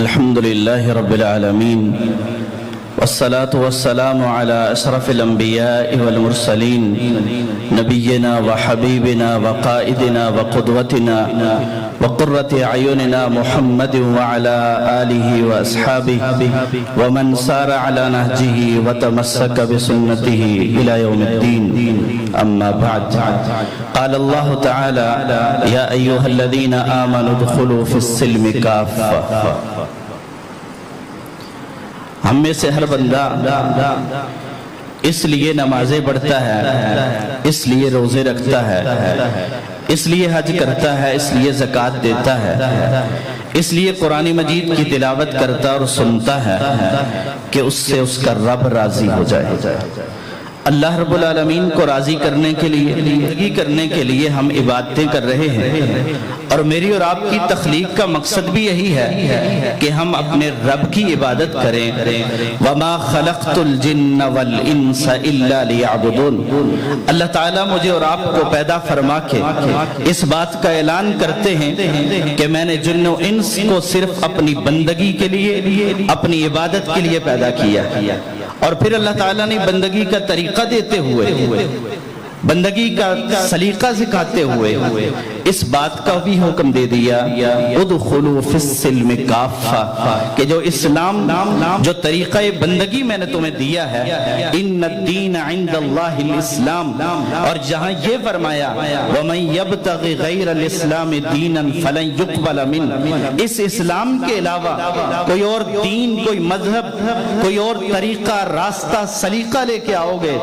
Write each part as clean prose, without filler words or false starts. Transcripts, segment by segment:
الحمد لله رب العالمين والصلاة والسلام على أشرف الأنبياء والمرسلين نبينا وحبيبنا وقائدنا وقدوتنا وقرة أعيننا محمد وعلى آله وأصحابه ومن سار على نهجه وتمسك بسنته إلى يوم الدين. أما بعد، قال الله تعالى: يا أيها الذين آمنوا ادخلوا في السلم كافة. ہم میں سے ہر بندہ اس لیے نمازیں پڑھتا ہے، اس لیے روزے رکھتا ہے، اس لیے حج کرتا ہے، اس لیے زکوٰۃ دیتا ہے، اس لیے قرآن مجید کی تلاوت کرتا اور سنتا ہے کہ اس سے اس کا رب راضی ہو جائے. اللہ رب العالمین کو راضی کرنے کے لیے ہم عبادتیں کر رہے ہیں، اور میری اور آپ کی تخلیق کا مقصد بھی یہی ہے کہ ہم اپنے رب کی عبادت کریں. وَمَا خَلَقْتُ الْجِنَّ وَالْإِنسَ إِلَّا لِيَعْبُدُونَ. اللہ تعالیٰ مجھے اور آپ کو پیدا فرما کے اس بات کا اعلان کرتے ہیں کہ میں نے جن و انس کو صرف اپنی بندگی کے لیے، اپنی عبادت کے لیے پیدا کیا. اور پھر اللہ تعالیٰ نے بندگی کا طریقہ دیتے ہوئے، بندگی کا سلیقہ سکھاتے ہوئے اس بات کا بھی حکم دے دیا: ادخلوا فی السلم کافہ، کہ جو اسلام، جو طریقہ بندگی میں نے تمہیں دیا ہے، ان الدین عند اللہ الاسلام، اور جہاں یہ فرمایا وَمَن يَبْتَغِ غَيْرَ الْإِسْلَامِ دِينًا فَلَن يُقْبَلَ مِنْهُ، اس اسلام کے علاوہ کوئی اور دین، کوئی مذہب، کوئی اور طریقہ، راستہ، سلیقہ لے کے آؤ گے،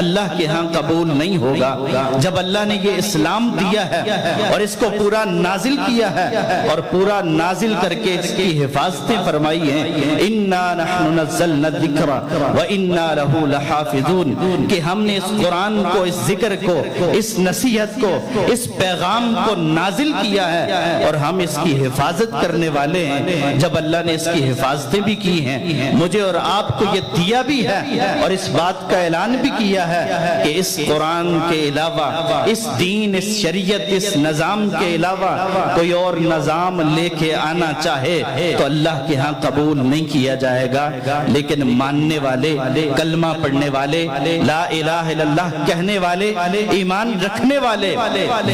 اللہ کے ہاں قبول نہیں ہوگا. جب اللہ نے یہ اسلام دیا ہے اور اس کو پورا نازل کیا ہے اور پورا نازل کر کے اس کی حفاظتیں فرمائی ہیں، اِنَّا نَحْنُ نَزَّلْنَا الذِّكْرَ وَإِنَّا لَهُ لَحَافِظُونَ، کہ ہم نے اس قرآن کو، اس ذکر کو، اس نصیحت کو، اس پیغام کو نازل کیا ہے اور ہم اس کی حفاظت کرنے والے ہیں. جب اللہ نے اس کی حفاظتیں بھی کی ہیں، مجھے اور آپ کو یہ دیا بھی ہے اور اس بات کا اعلان بھی کیا ہے کہ اس قرآن کے علاوہ، اس دین، اس شریعت، اس نظام کے علاوہ کوئی اور نظام لے کے آنا چاہے تو اللہ کے ہاں قبول نہیں کیا جائے گا. لیکن ماننے والے، کلمہ پڑھنے والے، لا الہ الا اللہ کہنے والے، ایمان رکھنے والے،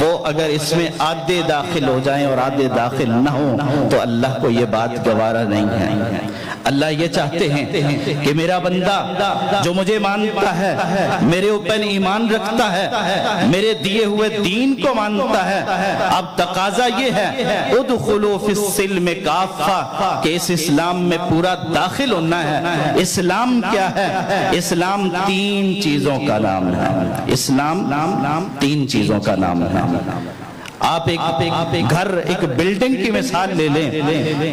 وہ اگر اس میں آدھے داخل ہو جائیں اور آدھے داخل نہ ہوں تو اللہ کو یہ بات گوارا نہیں ہے. اللہ یہ چاہتے ہیں کہ میرا بندہ جو مجھے مانتا ہے، میرے اوپر ایمان رکھتا ہے، میرے دیے ہوئے دین کو مانتا ہے، اب تقاضا یہ ہے ادخلوا فی السلم کافہ، کہ اس اسلام میں پورا داخل ہونا ہے. اسلام کیا ہے؟ اسلام تین چیزوں کا نام ہے. اسلام تین چیزوں کا نام ہے. آپ ایک گھر، ایک بلڈنگ کی مثال لے لیں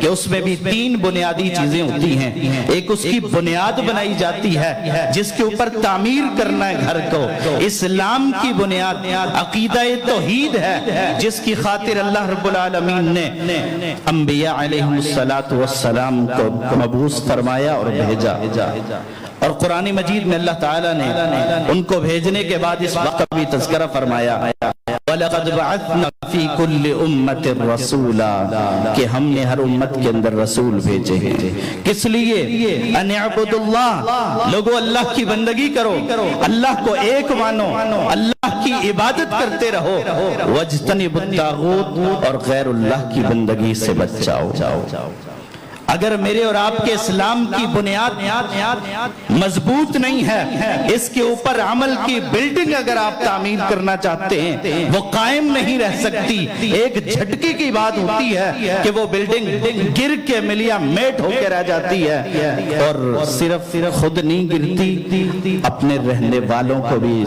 کہ اس میں بھی تین بنیادی چیزیں ہوتی ہیں. ایک اس کی بنیاد بنائی جاتی ہے جس کے اوپر تعمیر کرنا ہے گھر کو. اسلام کی بنیاد عقیدہ توحید ہے، جس کی خاطر اللہ رب العالمین نے انبیاء علیہم السلام کو مبعوث فرمایا اور بھیجا. اور قرآن مجید میں اللہ تعالیٰ نے ان کو بھیجنے کے بعد اس وقت بھی تذکرہ فرمایا: وَلَقَدْ بَعَثْنَا فِي كُلِّ أُمَّةٍ رَسُولًا، کہ ہم نے ہر امت کے اندر رسول بھیجے ہیں. کس لیے؟ أَنِ اعْبُدُوا اللَّهَ، لوگو اللہ کی بندگی کرو، اللہ کو ایک مانو، اللہ کی عبادت کرتے رہو. وَاجْتَنِبُوا الطَّاغُوتَ، اور غیر اللہ کی بندگی سے بچ جاؤ. اگر میرے اور آپ کے اسلام کی بنیاد مضبوط نہیں ہے، اس کے اوپر عمل کی بلڈنگ اگر آپ تعمیر کرنا چاہتے ہیں، وہ قائم نہیں رہ سکتی. ایک جھٹکے کی بات ہوتی ہے کہ وہ بلڈنگ گر کے ملیا میٹ ہو کے رہ جاتی ہے، اور صرف خود نہیں گرتی، اپنے رہنے والوں کو بھی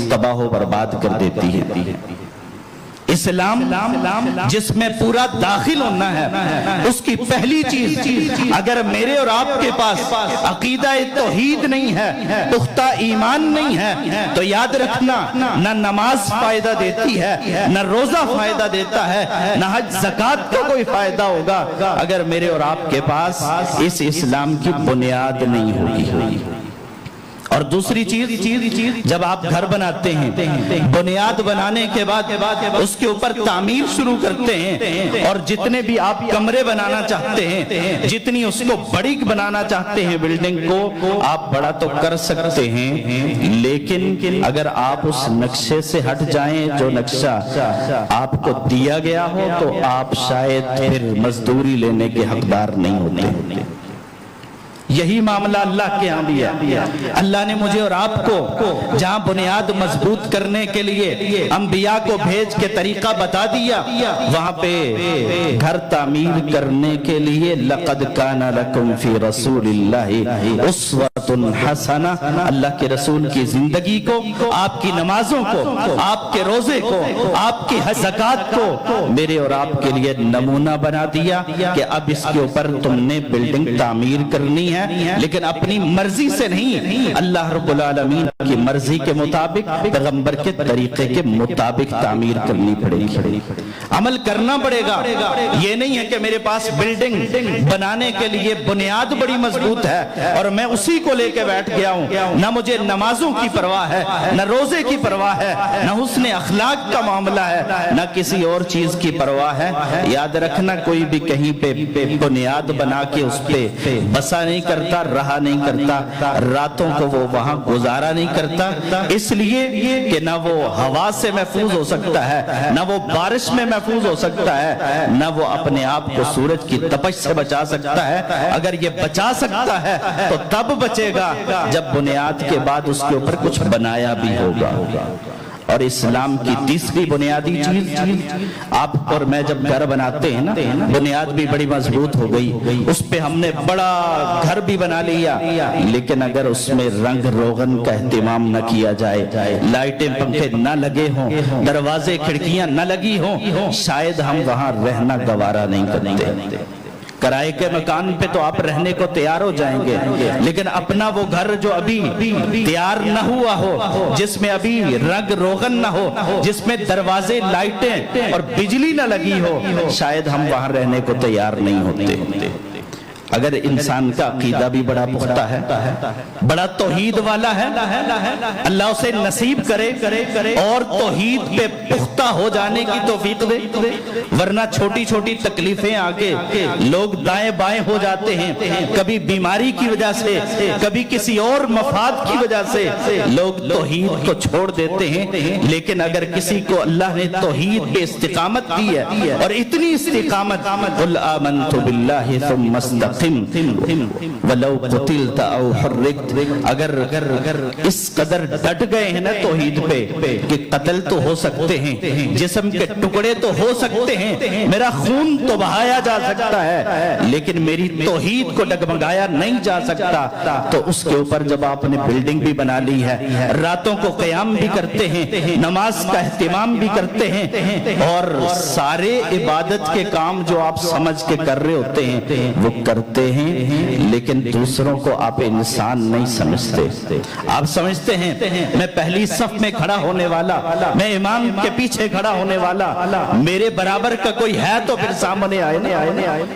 تباہ و برباد کر دیتی ہے. اسلام جس میں پورا داخل ہونا ہے، اس کی پہلی چیز، اگر میرے اور آپ کے پاس عقیدہ توحید نہیں ہے، پختہ ایمان نہیں ہے، تو یاد رکھنا نہ نماز فائدہ دیتی ہے، نہ روزہ فائدہ دیتا ہے، نہ حج زکوٰۃ کا کوئی فائدہ ہوگا اگر میرے اور آپ کے پاس اس اسلام کی بنیاد نہیں ہوگی. اور دوسری چیز جب آپ گھر بناتے ہیں بنیاد بنانے کے بعد اس کے اوپر تعمیر شروع کرتے ہیں اور جتنے بھی آپ کمرے بنانا چاہتے ہیں جتنی اس کو بڑی بنانا چاہتے ہیں بلڈنگ کو آپ بڑا تو کر سکتے ہیں لیکن اگر آپ اس نقشے سے ہٹ جائیں جو نقشہ آپ کو دیا گیا ہو تو آپ شاید پھر مزدوری لینے کے حقدار نہیں ہوتے. یہی معاملہ اللہ کے ہاں بھی ہے. اللہ نے مجھے اور آپ کو جہاں بنیاد مضبوط کرنے کے لیے انبیاء کو بھیج کے طریقہ بتا دیا وہاں پہ گھر تعمیر کرنے کے لیے لقد کان لکم فی رسول اللہ اسوۃ حسنہ. اللہ کے رسول کی زندگی کو آپ کی نمازوں کو آپ کے روزے کو آپ کی زکوٰۃ کو میرے اور آپ کے لیے نمونہ بنا دیا کہ اب اس کے اوپر تم نے بلڈنگ تعمیر کرنی ہے لیکن اپنی مرضی سے نہیں اللہ رب العالمین کی مرضی کے مطابق پیغمبر کے طریقے کے مطابق تعمیر کرنی پڑے گی. عمل کرنا پڑے گا. یہ نہیں ہے کہ میرے پاس بلڈنگ بنانے کے لیے بنیاد بڑی مضبوط ہے اور میں اسی کو لے کے بیٹھ گیا ہوں. نہ مجھے نمازوں کی پرواہ ہے نہ روزے کی پرواہ ہے نہ حسن اخلاق کا معاملہ ہے نہ کسی اور چیز کی پرواہ ہے. یاد رکھنا کوئی بھی کہیں پہ بنیاد بنا کے اس پہ بسا نہیں کرتا رہا نہیں کرتا راتوں کو وہ وہاں گزارا نہیں کرتا اس لیے کہ نہ وہ ہوا سے محفوظ ہو سکتا ہے نہ وہ بارش میں محفوظ ہو سکتا ہے نہ وہ اپنے آپ کو سورج کی تپش سے بچا سکتا ہے. اگر یہ بچا سکتا ہے تو تب بچے گا جب بنیاد کے بعد اس کے اوپر کچھ بنایا بھی ہوگا. اور اسلام کی تیسری بنیادی چیز آپ اور میں جب گھر بناتے ہیں نا بنیاد بھی بڑی مضبوط ہو گئی اس پہ ہم نے بڑا گھر بھی بنا لیا لیکن اگر اس میں رنگ روغن کا اہتمام نہ کیا جائے لائٹیں پنکھے نہ لگے ہوں دروازے کھڑکیاں نہ لگی ہوں شاید ہم وہاں رہنا گوارا نہیں کرتے. کرائے کے مکان پہ تو آپ رہنے کو تیار ہو جائیں گے لیکن اپنا وہ گھر جو ابھی تیار نہ ہوا ہو جس میں ابھی رنگ روغن نہ ہو جس میں دروازے لائٹیں اور بجلی نہ لگی ہو شاید ہم وہاں رہنے کو تیار نہیں ہوتے. اگر انسان کا عقیدہ بھی بڑا پختہ ہے بڑا توحید والا ہے اللہ اسے نصیب کرے اور توحید پہ پختہ ہو جانے کی توفیق دے ورنہ چھوٹی چھوٹی تکلیفیں آگے لوگ دائیں بائیں ہو جاتے ہیں کبھی بیماری کی وجہ سے کبھی کسی اور مفاد کی وجہ سے لوگ توحید کو چھوڑ دیتے ہیں. لیکن اگر کسی کو اللہ نے توحید پہ استقامت دی ہے اور اتنی استقامت قل آمنت باللہ ثم استقم ولو قتلت او حرقت اگر اس قدر ڈٹ گئے ہیں نا توحید پہ کہ قتل تو ہو سکتے ہیں جسم کے ٹکڑے تو ہو سکتے ہیں میرا خون تو بہایا جا سکتا ہے لیکن میری توحید کو ڈگمگایا نہیں جا سکتا تو اس کے اوپر جب آپ نے بلڈنگ بھی بنا لی ہے راتوں کو قیام بھی کرتے ہیں نماز کا اہتمام بھی کرتے ہیں اور سارے عبادت کے کام جو آپ سمجھ کے کر رہے ہوتے ہیں وہ کرتے ہیں لیکن دوسروں کو آپ انسان نہیں سمجھتے. آپ سمجھتے ہیں میں پہلی صف میں کھڑا ہونے والا میں امام کے پیچھے کھڑا ہونے والا میرے برابر کا کوئی ہے تو پھر سامنے آئے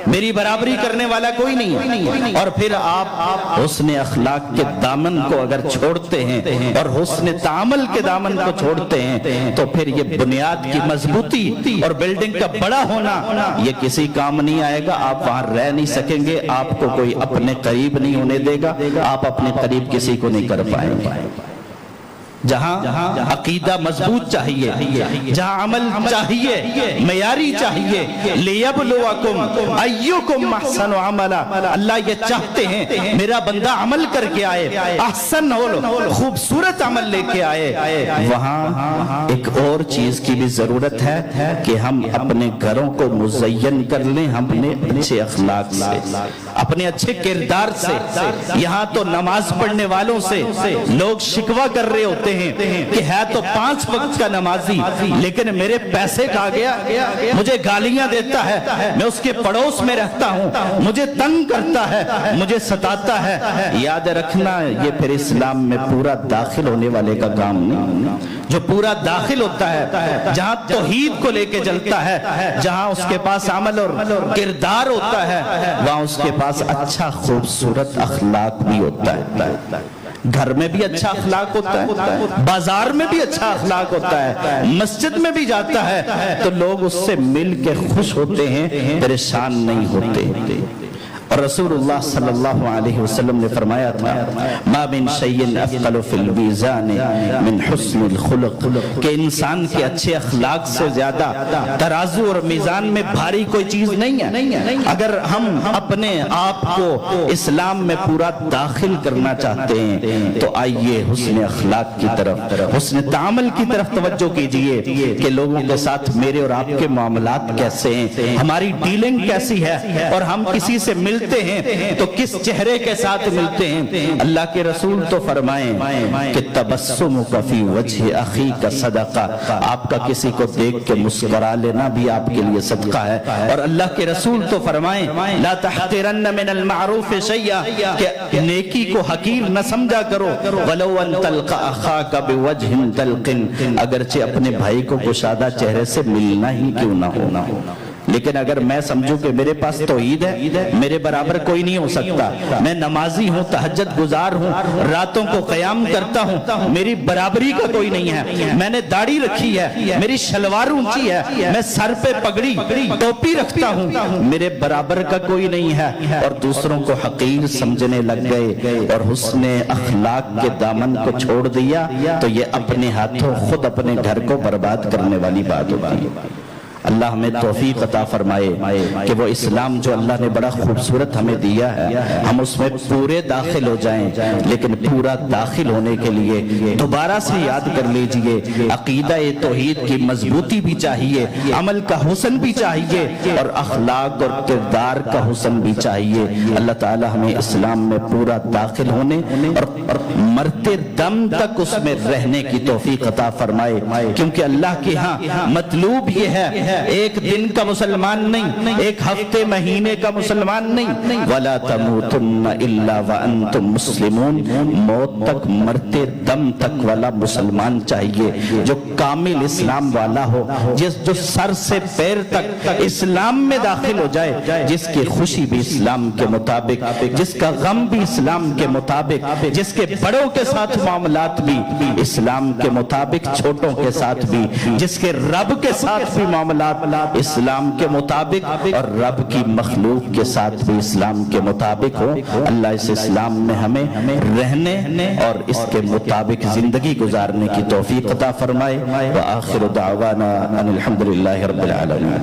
میری برابری کرنے والا کوئی نہیں ہے. اور پھر آپ حسن اخلاق کے دامن کو اگر چھوڑتے ہیں اور حسن تعامل کے دامن کو چھوڑتے ہیں تو پھر یہ بنیاد کی مضبوطی اور بلڈنگ کا بڑا ہونا یہ کسی کام نہیں آئے گا. آپ وہاں رہ نہیں سکیں گے آپ کو کوئی اپنے قریب نہیں ہونے دے گا آپ اپنے قریب کسی کو نہیں کر پائیں گے. جہاں عقیدہ مضبوط چاہیے جہاں عمل چاہیے معیاری چاہیے لیبلوکم ایکم احسن عملا اللہ یہ چاہتے ہیں میرا بندہ عمل کر کے آئے احسن ہو خوبصورت عمل لے کے آئے. وہاں ایک اور چیز کی بھی ضرورت ہے کہ ہم اپنے گھروں کو مزین کر لیں اپنے اچھے اخلاق سے اپنے اچھے کردار سے. یہاں تو نماز پڑھنے والوں سے لوگ شکوہ کر رہے ہوتے ہیں کہ ہے تو 5 وقت کا نمازی لیکن میرے پیسے کھا گیا مجھے گالیاں دیتا ہے میں اس کے پڑوس میں رہتا ہوں مجھے تنگ کرتا ہے مجھے ستاتا ہے. یاد رکھنا یہ پھر اسلام میں پورا داخل ہونے والے کا کام نہیں. جو پورا داخل ہوتا ہے جہاں توحید کو لے کے چلتا ہے جہاں اس کے پاس عمل اور کردار ہوتا ہے وہاں اس کے پاس اچھا خوبصورت اخلاق بھی ہوتا ہے. گھر میں بھی اچھا اخلاق ہوتا ہے، بازار میں بھی اچھا اخلاق ہوتا ہے، مسجد میں بھی جاتا ہے تو لوگ اس سے مل کے خوش ہوتے ہیں، پریشان نہیں ہوتے۔ اور رسول اللہ صلی اللہ علیہ وسلم نے فرمایا تھا ما من شیء اثقل فی المیزان من حسن الخلق، کہ انسان کے اچھے اخلاق سے زیادہ ترازو اور میزان میں بھاری کوئی چیز نہیں ہے۔ اگر ہم اپنے آپ کو اسلام میں پورا داخل کرنا چاہتے ہیں تو آئیے حسن اخلاق کی طرف، حسن تعامل کی طرف توجہ کیجئے کہ لوگوں کے ساتھ میرے اور آپ کے معاملات کیسے ہیں، ہماری ڈیلنگ کیسی ہے، اور ہم کسی سے ملتے ہیں تو کس چہرے کے ساتھ ملتے ہیں۔ اللہ کے رسول تو فرمائیں کہ تبسمک فی وجہ اخیک صدقہ، آپ کا کسی کو دیکھ کے مسکرا لینا بھی آپ کے لیے صدقہ ہے۔ اور اللہ کے رسول تو فرمائیں لا تحقرن من المعروف شیئا، کہ نیکی کو حقیر نہ سمجھا کرو، ولو ان تلقى اخاک بوجہ طلق، اگرچہ اپنے بھائی کو گشادہ چہرے سے ملنا ہی کیوں نہ ہونا۔ لیکن اگر میں سمجھوں کہ میرے پاس توحید ہے، میرے برابر کوئی نہیں ہو سکتا، میں نمازی ہوں، تہجد گزار ہوں، راتوں کو قیام کرتا ہوں، میری برابری کا کوئی نہیں ہے، میں نے داڑھی رکھی ہے، میری شلوار اونچی ہے، میں سر پہ پگڑی ٹوپی رکھتا ہوں، میرے برابر کا کوئی نہیں ہے، اور دوسروں کو حقیر سمجھنے لگ گئے اور حسن اخلاق کے دامن کو چھوڑ دیا، تو یہ اپنے ہاتھوں خود اپنے گھر کو برباد کرنے والی بات ہوتی ہے۔ اللہ ہمیں توفیق عطا فرمائے کہ وہ اسلام جو اللہ نے بڑا خوبصورت ہمیں دیا ہے ہم اس میں پورے داخل ہو جائیں، لیکن پورا داخل ہونے کے لیے دوبارہ سے یاد کر لیجئے عقیدہ توحید کی مضبوطی بھی چاہیے، عمل کا حسن بھی چاہیے، اور اخلاق اور کردار کا حسن بھی چاہیے۔ اللہ تعالی ہمیں اسلام میں پورا داخل ہونے اور مرتے دم تک اس میں رہنے کی توفیق عطا فرمائے، کیونکہ اللہ کے ہاں مطلوب یہ ہے ایک دن کا مسلمان نہیں، ایک ہفتے مہینے کا مسلمان نہیں، وَلَا تَمُوتُنَّ إِلَّا وَأَنْتُمْ مُسْلِمُونَ، موت تک مرتے دم تک والا مسلمان چاہیے، جو کامل اسلام والا ہو، جو سر سے پیر تک اسلام میں داخل ہو جائے، جس کی خوشی بھی اسلام کے مطابق، جس کا غم بھی اسلام کے مطابق، جس کے بڑوں کے ساتھ معاملات بھی اسلام کے مطابق، چھوٹوں کے ساتھ بھی، جس کے رب کے ساتھ بھی معاملات اسلام کے مطابق، اور رب کی مخلوق کے ساتھ بھی اسلام کے مطابق ہو۔ اللہ اس اسلام میں ہمیں رہنے اور اس کے مطابق زندگی گزارنے کی توفیق عطا فرمائے۔ وآخر دعوانا ان الحمدللہ رب العالمین۔